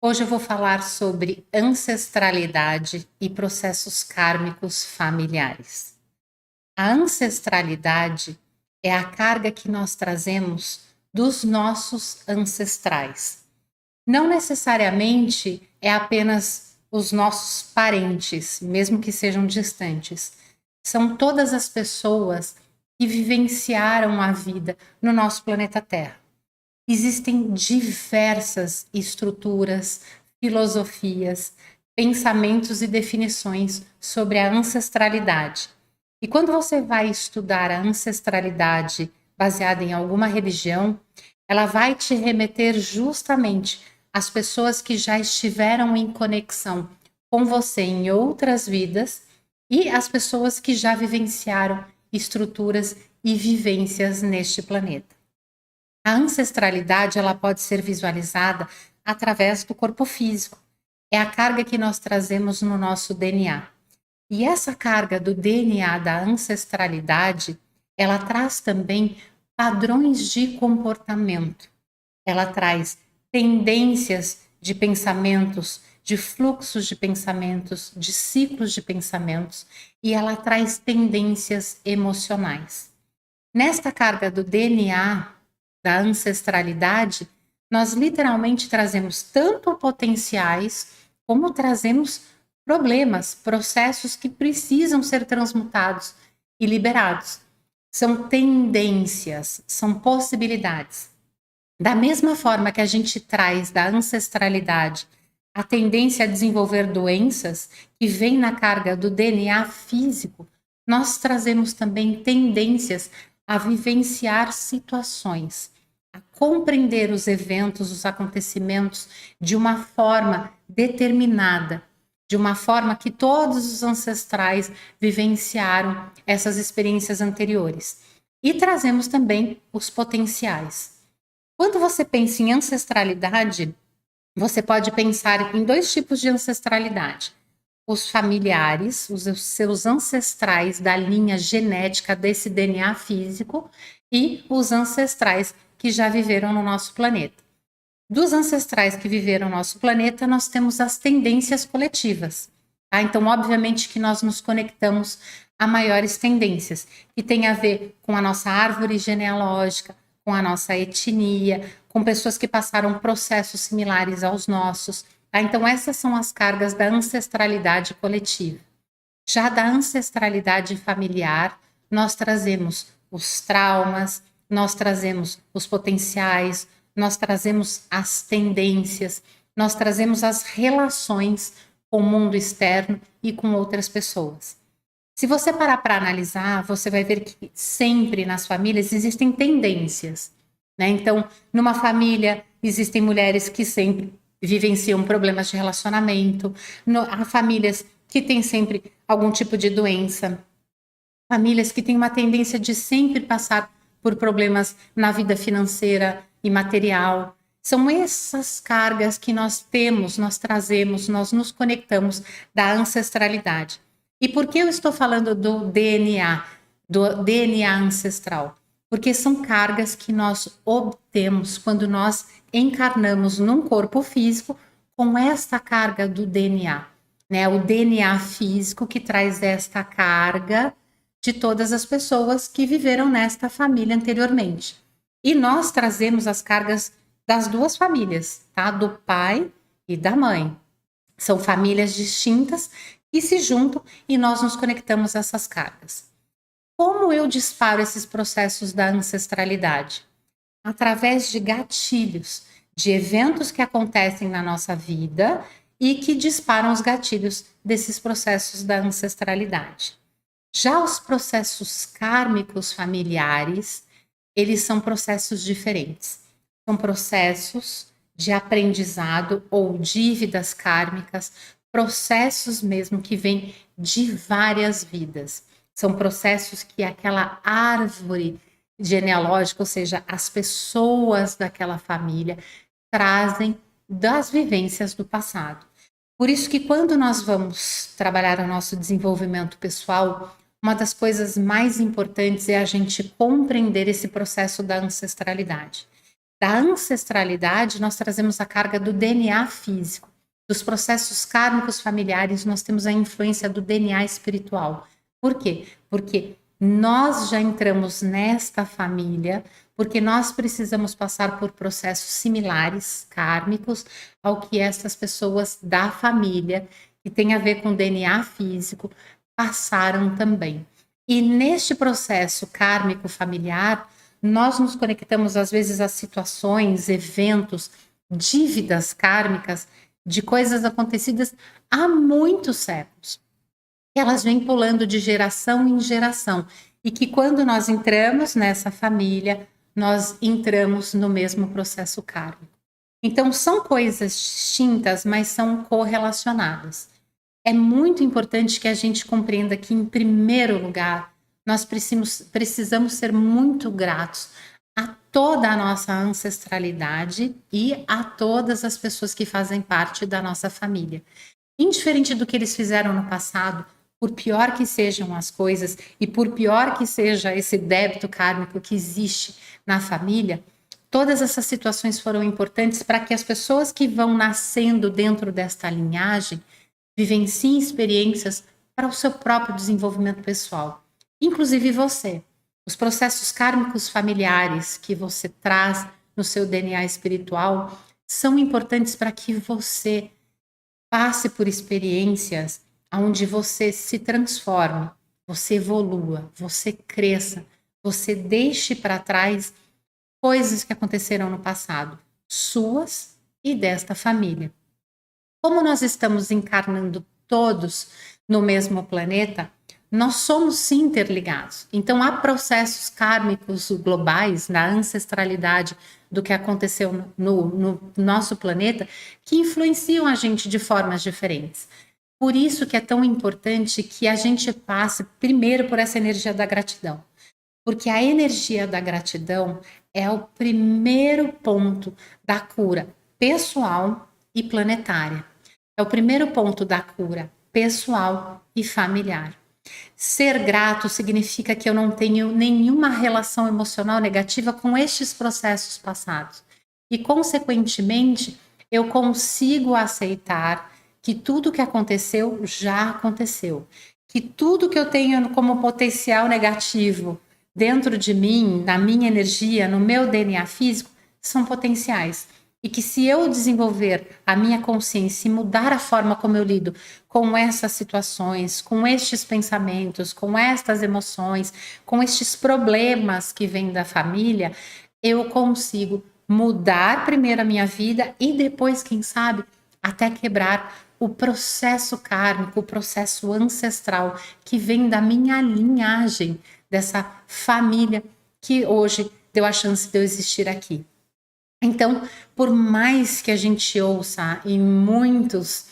Hoje eu vou falar sobre ancestralidade e processos kármicos familiares. A ancestralidade é a carga que nós trazemos dos nossos ancestrais. Não necessariamente é apenas os nossos parentes, mesmo que sejam distantes. São todas as pessoas que vivenciaram a vida no nosso planeta Terra. Existem diversas estruturas, filosofias, pensamentos e definições sobre a ancestralidade. E quando você vai estudar a ancestralidade baseada em alguma religião, ela vai te remeter justamente às pessoas que já estiveram em conexão com você em outras vidas e às pessoas que já vivenciaram estruturas e vivências neste planeta. A ancestralidade ela pode ser visualizada através do corpo físico. É a carga que nós trazemos no nosso DNA. E essa carga do DNA da ancestralidade, ela traz também padrões de comportamento. Ela traz tendências de pensamentos, de fluxos de pensamentos, de ciclos de pensamentos, e ela traz tendências emocionais. Nesta carga do DNA, da ancestralidade, nós literalmente trazemos tanto potenciais como trazemos problemas, processos que precisam ser transmutados e liberados. São tendências, são possibilidades. Da mesma forma que a gente traz da ancestralidade a tendência a desenvolver doenças que vem na carga do DNA físico, nós trazemos também tendências a vivenciar situações, a compreender os eventos, os acontecimentos de uma forma determinada, de uma forma que todos os ancestrais vivenciaram essas experiências anteriores. E trazemos também os potenciais. Quando você pensa em ancestralidade, você pode pensar em dois tipos de ancestralidade: os familiares, os seus ancestrais da linha genética desse DNA físico, e os ancestrais que já viveram no nosso planeta. Dos ancestrais que viveram no nosso planeta, nós temos as tendências coletivas. Tá? Então, obviamente que nós nos conectamos a maiores tendências, que tem a ver com a nossa árvore genealógica, com a nossa etnia, com pessoas que passaram processos similares aos nossos. Tá? Então, essas são as cargas da ancestralidade coletiva. Já da ancestralidade familiar, nós trazemos os traumas, nós trazemos os potenciais, nós trazemos as tendências, nós trazemos as relações com o mundo externo e com outras pessoas. Se você parar para analisar, você vai ver que sempre nas famílias existem tendências, né? Então, numa família existem mulheres que sempre vivenciam problemas de relacionamento, há famílias que têm sempre algum tipo de doença, famílias que têm uma tendência de sempre passar por problemas na vida financeira e material. São essas cargas que nós temos, nós trazemos, nós nos conectamos da ancestralidade. E por que eu estou falando do DNA ancestral? Porque são cargas que nós obtemos quando nós encarnamos num corpo físico com esta carga do DNA, né? O DNA físico que traz esta carga de todas as pessoas que viveram nesta família anteriormente. E nós trazemos as cargas das duas famílias, tá? Do pai e da mãe. São famílias distintas que se juntam e nós nos conectamos a essas cargas. Como eu disparo esses processos da ancestralidade? Através de gatilhos, de eventos que acontecem na nossa vida e que disparam os gatilhos desses processos da ancestralidade. Já os processos kármicos familiares, eles são processos diferentes. São processos de aprendizado ou dívidas kármicas, processos mesmo que vêm de várias vidas. São processos que aquela árvore genealógica, ou seja, as pessoas daquela família, trazem das vivências do passado. Por isso que quando nós vamos trabalhar o nosso desenvolvimento pessoal, uma das coisas mais importantes é a gente compreender esse processo da ancestralidade. Da ancestralidade, nós trazemos a carga do DNA físico. Dos processos kármicos familiares, nós temos a influência do DNA espiritual. Por quê? Porque nós já entramos nesta família, porque nós precisamos passar por processos similares, kármicos, ao que essas pessoas da família, que tem a ver com DNA físico, passaram também. E neste processo kármico familiar, nós nos conectamos às vezes a situações, eventos, dívidas kármicas de coisas acontecidas há muitos séculos. Elas vêm pulando de geração em geração e que quando nós entramos nessa família, nós entramos no mesmo processo kármico. Então são coisas distintas, mas são correlacionadas. É muito importante que a gente compreenda que, em primeiro lugar, nós precisamos ser muito gratos a toda a nossa ancestralidade e a todas as pessoas que fazem parte da nossa família. Indiferente do que eles fizeram no passado, por pior que sejam as coisas e por pior que seja esse débito kármico que existe na família, todas essas situações foram importantes para que as pessoas que vão nascendo dentro desta linhagem vivenciem experiências para o seu próprio desenvolvimento pessoal. Inclusive você. Os processos kármicos familiares que você traz no seu DNA espiritual são importantes para que você passe por experiências onde você se transforme, você evolua, você cresça, você deixe para trás coisas que aconteceram no passado, suas e desta família. Como nós estamos encarnando todos no mesmo planeta, nós somos sim interligados. Então há processos kármicos globais na ancestralidade do que aconteceu no nosso planeta que influenciam a gente de formas diferentes. Por isso que é tão importante que a gente passe primeiro por essa energia da gratidão. Porque a energia da gratidão é o primeiro ponto da cura pessoal e planetária. É o primeiro ponto da cura pessoal e familiar. Ser grato significa que eu não tenho nenhuma relação emocional negativa com estes processos passados. E, consequentemente, eu consigo aceitar que tudo que aconteceu já aconteceu. Que tudo que eu tenho como potencial negativo dentro de mim, na minha energia, no meu DNA físico, são potenciais. E que se eu desenvolver a minha consciência e mudar a forma como eu lido com essas situações, com estes pensamentos, com estas emoções, com estes problemas que vêm da família, eu consigo mudar primeiro a minha vida e depois, quem sabe, até quebrar o processo kármico, o processo ancestral que vem da minha linhagem, dessa família que hoje deu a chance de eu existir aqui. Então, por mais que a gente ouça em muitos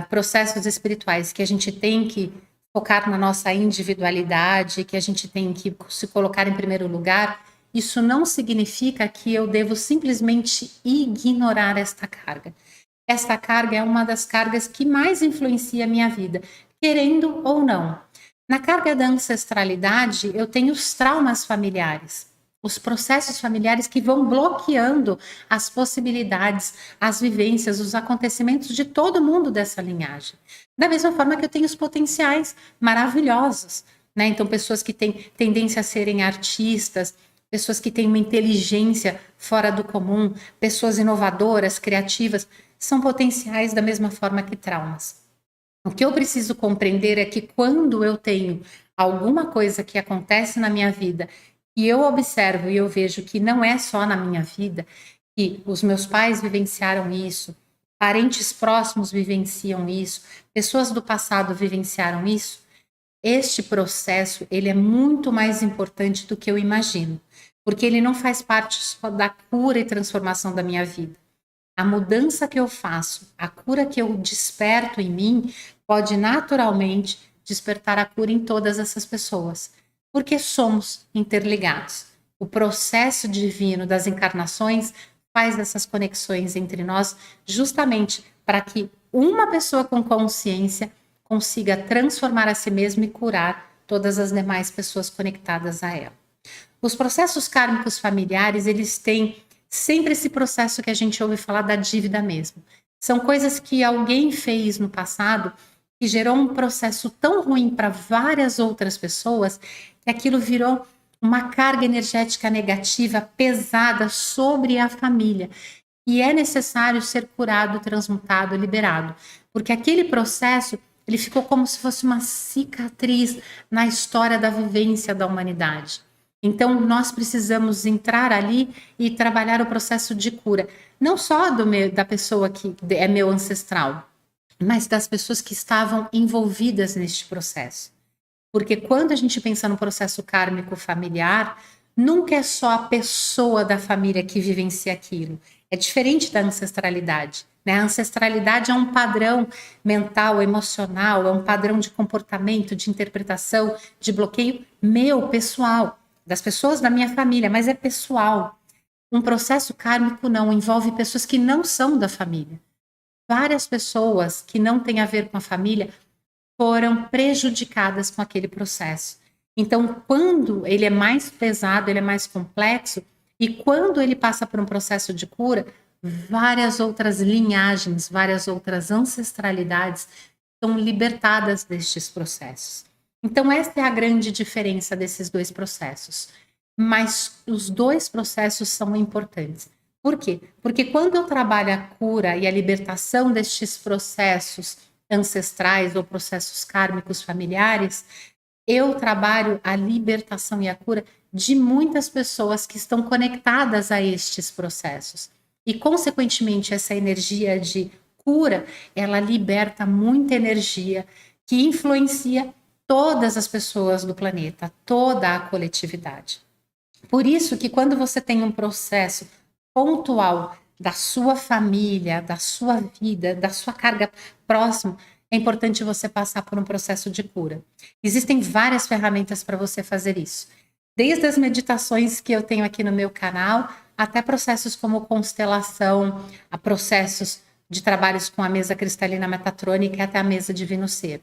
processos espirituais que a gente tem que focar na nossa individualidade, que a gente tem que se colocar em primeiro lugar, isso não significa que eu devo simplesmente ignorar esta carga. Esta carga é uma das cargas que mais influencia a minha vida, querendo ou não. Na carga da ancestralidade, eu tenho os traumas familiares, os processos familiares que vão bloqueando as possibilidades, as vivências, os acontecimentos de todo mundo dessa linhagem. Da mesma forma que eu tenho os potenciais maravilhosos, né? Então, pessoas que têm tendência a serem artistas, pessoas que têm uma inteligência fora do comum, pessoas inovadoras, criativas, são potenciais da mesma forma que traumas. O que eu preciso compreender é que quando eu tenho alguma coisa que acontece na minha vida e eu observo e eu vejo que não é só na minha vida, que os meus pais vivenciaram isso, parentes próximos vivenciam isso, pessoas do passado vivenciaram isso, este processo ele é muito mais importante do que eu imagino, porque ele não faz parte só da cura e transformação da minha vida. A mudança que eu faço, a cura que eu desperto em mim, pode naturalmente despertar a cura em todas essas pessoas, porque somos interligados. O processo divino das encarnações faz essas conexões entre nós, justamente para que uma pessoa com consciência consiga transformar a si mesma e curar todas as demais pessoas conectadas a ela. Os processos kármicos familiares, eles têm sempre esse processo que a gente ouve falar da dívida mesmo. São coisas que alguém fez no passado que gerou um processo tão ruim para várias outras pessoas que aquilo virou uma carga energética negativa pesada sobre a família. E é necessário ser curado, transmutado, liberado, porque aquele processo ele ficou como se fosse uma cicatriz na história da vivência da humanidade. Então, nós precisamos entrar ali e trabalhar o processo de cura, não só da pessoa que é meu ancestral, mas das pessoas que estavam envolvidas neste processo. Porque quando a gente pensa no processo kármico familiar, nunca é só a pessoa da família que vivencia aquilo. É diferente da ancestralidade. Né? A ancestralidade é um padrão mental, emocional, é um padrão de comportamento, de interpretação, de bloqueio meu, pessoal, das pessoas da minha família, mas é pessoal. Um processo kármico não envolve pessoas que não são da família. Várias pessoas que não têm a ver com a família foram prejudicadas com aquele processo. Então, quando ele é mais pesado, ele é mais complexo, e quando ele passa por um processo de cura, várias outras linhagens, várias outras ancestralidades são libertadas destes processos. Então, essa é a grande diferença desses dois processos. Mas os dois processos são importantes. Por quê? Porque quando eu trabalho a cura e a libertação destes processos ancestrais ou processos kármicos familiares, eu trabalho a libertação e a cura de muitas pessoas que estão conectadas a estes processos. E, consequentemente, essa energia de cura, ela liberta muita energia que influencia todas as pessoas do planeta, toda a coletividade. Por isso que quando você tem um processo pontual da sua família, da sua vida, da sua carga próxima, é importante você passar por um processo de cura. Existem várias ferramentas para você fazer isso. Desde as meditações que eu tenho aqui no meu canal, até processos como constelação, a processos de trabalhos com a mesa cristalina metatrônica e até a mesa divino ser.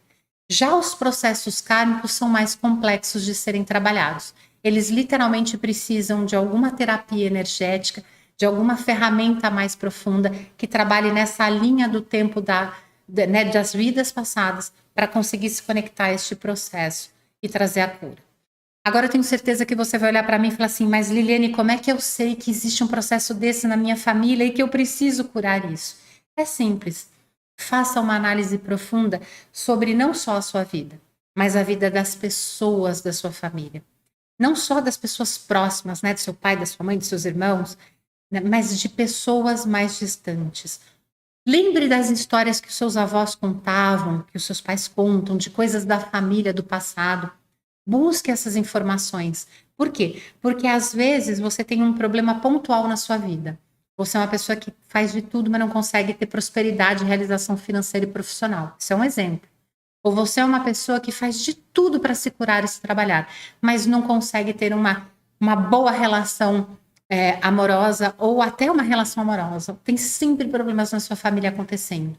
Já os processos kármicos são mais complexos de serem trabalhados. Eles literalmente precisam de alguma terapia energética, de alguma ferramenta mais profunda que trabalhe nessa linha do tempo das vidas passadas para conseguir se conectar a este processo e trazer a cura. Agora eu tenho certeza que você vai olhar para mim e falar assim, mas Liliane, como é que eu sei que existe um processo desse na minha família e que eu preciso curar isso? É simples. Faça uma análise profunda sobre não só a sua vida, mas a vida das pessoas da sua família. Não só das pessoas próximas, né, do seu pai, da sua mãe, dos seus irmãos, né, mas de pessoas mais distantes. Lembre das histórias que os seus avós contavam, que os seus pais contam, de coisas da família do passado. Busque essas informações. Por quê? Porque às vezes você tem um problema pontual na sua vida. Você é uma pessoa que faz de tudo, mas não consegue ter prosperidade, realização financeira e profissional. Isso é um exemplo. Ou você é uma pessoa que faz de tudo para se curar e se trabalhar, mas não consegue ter uma boa relação amorosa ou até uma relação amorosa. Tem sempre problemas na sua família acontecendo.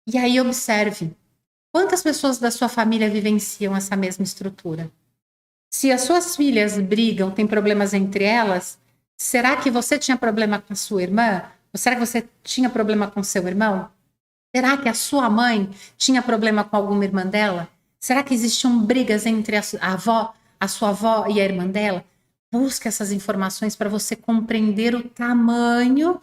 E aí observe, quantas pessoas da sua família vivenciam essa mesma estrutura? Se as suas filhas brigam, tem problemas entre elas, será que você tinha problema com a sua irmã? Ou será que você tinha problema com seu irmão? Será que a sua mãe tinha problema com alguma irmã dela? Será que existiam brigas entre a sua avó e a irmã dela? Busque essas informações para você compreender o tamanho,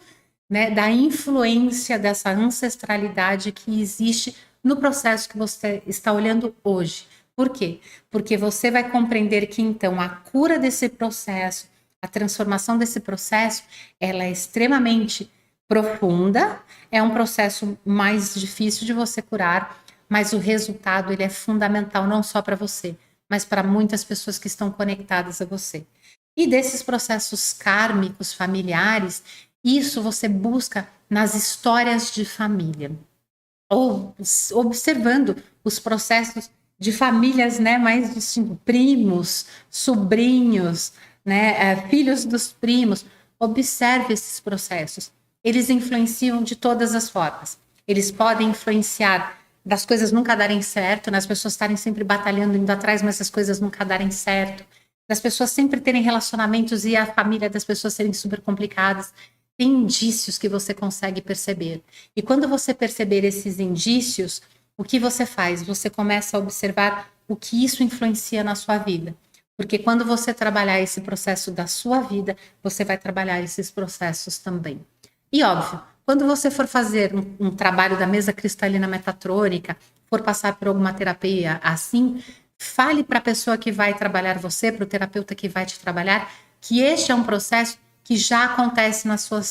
né, da influência dessa ancestralidade que existe no processo que você está olhando hoje. Por quê? Porque você vai compreender que, então, a cura desse processo, a transformação desse processo, ela é extremamente profunda, é um processo mais difícil de você curar, mas o resultado ele é fundamental não só para você, mas para muitas pessoas que estão conectadas a você. E desses processos kármicos familiares, isso você busca nas histórias de família, ou observando os processos de famílias, né, mais distintos, primos, sobrinhos, né, filhos dos primos. Observe esses processos. Eles influenciam de todas as formas. Eles podem influenciar das coisas nunca darem certo, né, as pessoas estarem sempre batalhando, indo atrás, mas as coisas nunca darem certo. das pessoas sempre terem relacionamentos e a família das pessoas serem super complicadas. Tem indícios que você consegue perceber. E quando você perceber esses indícios, o que você faz? Você começa a observar o que isso influencia na sua vida. Porque quando você trabalhar esse processo da sua vida, você vai trabalhar esses processos também. E óbvio, quando você for fazer um trabalho da mesa cristalina metatrônica, for passar por alguma terapia assim, fale para a pessoa que vai trabalhar você, para o terapeuta que vai te trabalhar, que este é um processo que já acontece na sua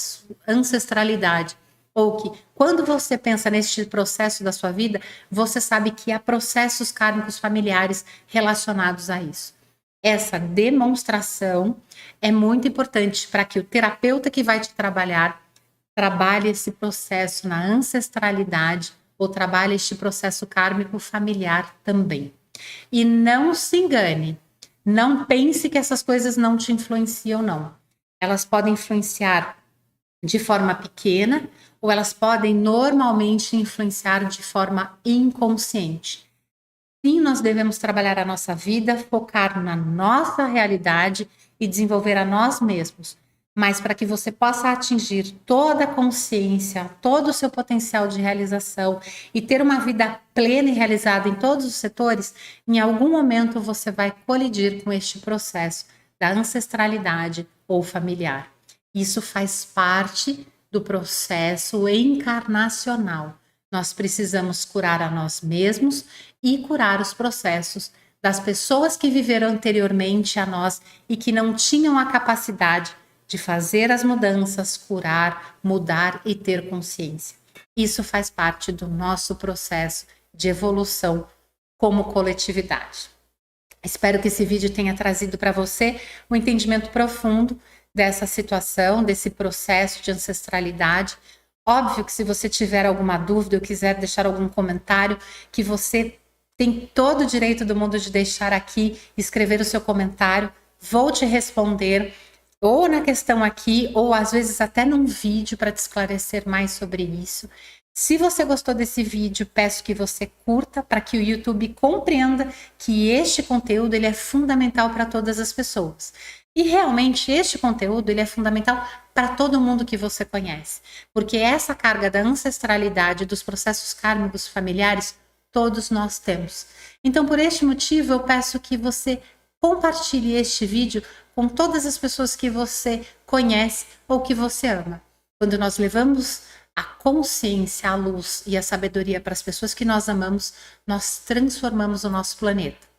ancestralidade. Ou que, quando você pensa neste processo da sua vida, você sabe que há processos kármicos familiares relacionados a isso. Essa demonstração é muito importante para que o terapeuta que vai te trabalhar trabalhe esse processo na ancestralidade ou trabalhe este processo kármico familiar também. E não se engane, não pense que essas coisas não te influenciam, não. Elas podem influenciar de forma pequena ou elas podem normalmente influenciar de forma inconsciente. Sim, nós devemos trabalhar a nossa vida, focar na nossa realidade e desenvolver a nós mesmos. Mas para que você possa atingir toda a consciência, todo o seu potencial de realização e ter uma vida plena e realizada em todos os setores, em algum momento você vai colidir com este processo da ancestralidade ou familiar. Isso faz parte do processo encarnacional. Nós precisamos curar a nós mesmos e curar os processos das pessoas que viveram anteriormente a nós e que não tinham a capacidade de fazer as mudanças, curar, mudar e ter consciência. Isso faz parte do nosso processo de evolução como coletividade. Espero que esse vídeo tenha trazido para você um entendimento profundo dessa situação, desse processo de ancestralidade. Óbvio que se você tiver alguma dúvida ou quiser deixar algum comentário, que você tem todo o direito do mundo de deixar aqui, escrever o seu comentário, vou te responder, ou na questão aqui, ou às vezes até num vídeo para te esclarecer mais sobre isso. Se você gostou desse vídeo, peço que você curta para que o YouTube compreenda que este conteúdo ele é fundamental para todas as pessoas. E realmente este conteúdo ele é fundamental para todo mundo que você conhece, porque essa carga da ancestralidade, dos processos kármicos familiares, todos nós temos. Então, por este motivo, eu peço que você compartilhe este vídeo com todas as pessoas que você conhece ou que você ama. Quando nós levamos a consciência, a luz e a sabedoria para as pessoas que nós amamos, nós transformamos o nosso planeta.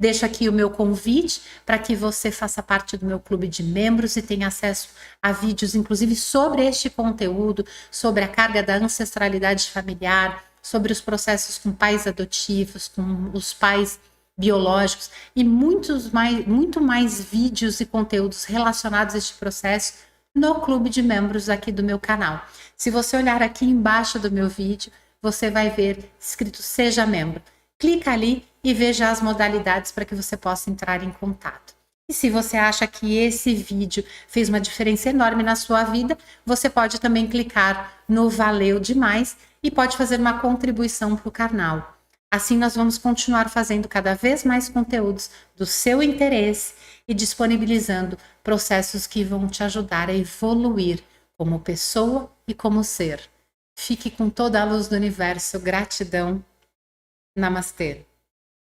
Deixo aqui o meu convite para que você faça parte do meu clube de membros e tenha acesso a vídeos, inclusive, sobre este conteúdo, sobre a carga da ancestralidade familiar, sobre os processos com pais adotivos, com os pais biológicos e muito mais vídeos e conteúdos relacionados a este processo no clube de membros aqui do meu canal. Se você olhar aqui embaixo do meu vídeo, você vai ver escrito Seja Membro. Clica ali e veja as modalidades para que você possa entrar em contato. E se você acha que esse vídeo fez uma diferença enorme na sua vida, você pode também clicar no Valeu Demais e pode fazer uma contribuição para o canal. Assim nós vamos continuar fazendo cada vez mais conteúdos do seu interesse e disponibilizando processos que vão te ajudar a evoluir como pessoa e como ser. Fique com toda a luz do universo. Gratidão. Namastê.